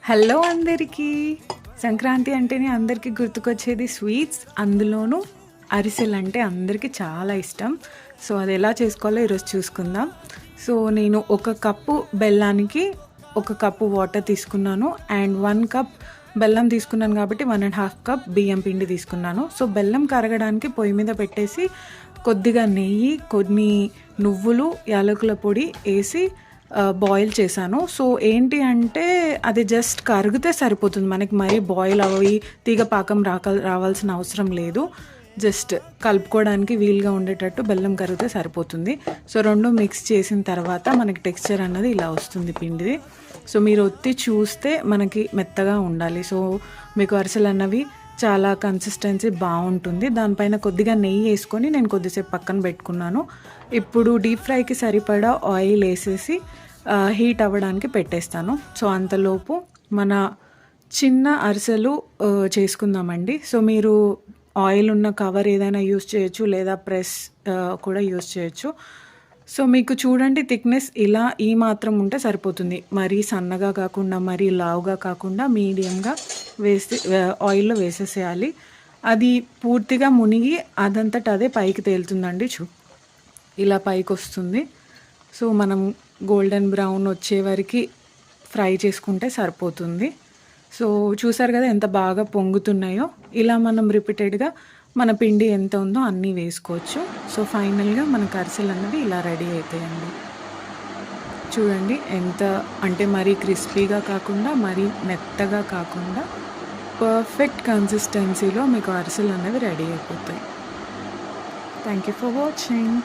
Hello అందరికీ. సంక్రాంతి అంటేనే అందరికీ గుర్తుకొచ్చేది స్వీట్స్, అందులోనూ అరిసెలు అంటే అందరికీ చాలా ఇష్టం. సో అది ఎలా చేసుకోవాలో ఈరోజు చూసుకుందాం. సో నేను ఒక కప్పు బెల్లానికి ఒక కప్పు వాటర్ తీసుకున్నాను అండ్ 1 కప్ బెల్లం తీసుకున్నాను కాబట్టి 1.5 కప్ బియ్యం పిండి తీసుకున్నాను. సో బెల్లం కరగడానికి పొయ్యి మీద పెట్టేసి కొద్దిగా నెయ్యి, కొన్ని నువ్వులు, యాలకుల పొడి వేసి బాయిల్ చేశాను. సో ఏంటి అంటే అది జస్ట్ కరిగితే సరిపోతుంది, మనకి మరీ బాయిల్ అవి తీగ పాకం రావాల్సిన అవసరం లేదు. జస్ట్ కలుపుకోవడానికి వీలుగా ఉండేటట్టు బెల్లం కరిగితే సరిపోతుంది. సో రెండు మిక్స్ చేసిన తర్వాత మనకి టెక్స్చర్ అన్నది ఇలా వస్తుంది పిండిది. సో మీరు ఒత్తి చూస్తే మనకి మెత్తగా ఉండాలి. సో మీకు అరిసెలు అన్నవి చాలా కన్సిస్టెన్సీ బాగుంటుంది. దానిపైన కొద్దిగా నెయ్యి వేసుకొని నేను కొద్దిసేపు పక్కన పెట్టుకున్నాను. ఇప్పుడు డీప్ ఫ్రైకి సరిపడా ఆయిల్ వేసేసి హీట్ అవ్వడానికి పెట్టేస్తాను. సో అంతలోపు మన చిన్న అరిసెలు చేసుకుందామండి. సో మీరు ఆయిల్ ఉన్న కవర్ ఏదైనా యూస్ చేయొచ్చు, లేదా ప్రెస్ కూడా యూస్ చేయొచ్చు. సో మీకు చూడండి, థిక్నెస్ ఇలా ఈ మాత్రం ఉంటే సరిపోతుంది. మరీ సన్నగా కాకుండా మరీ లావుగా కాకుండా మీడియంగా వేసి ఆయిల్లో వేసేసేయాలి. అది పూర్తిగా మునిగి అదంతట అదే పైకి తేలుతుందండి. ఇలా పైకి వస్తుంది. సో మనం గోల్డెన్ బ్రౌన్ వచ్చే వరకు ఫ్రై చేసుకుంటే సరిపోతుంది. సో చూసారు కదా ఎంత బాగా పొంగుతున్నాయో. ఇలా మనం రిపీటెడ్గా మన పిండి ఎంత ఉందో అన్నీ వేసుకోవచ్చు. సో ఫైనల్గా మన అరిసెలు అన్నవి ఇలా రెడీ అవుతాయండి. చూడండి ఎంత అంటే మరీ క్రిస్పీగా కాకుండా మరీ మెత్తగా కాకుండా పర్ఫెక్ట్ కన్సిస్టెన్సీలో మీకు అరిసెలు అనేవి రెడీ అయిపోతాయి. Thank you for watching.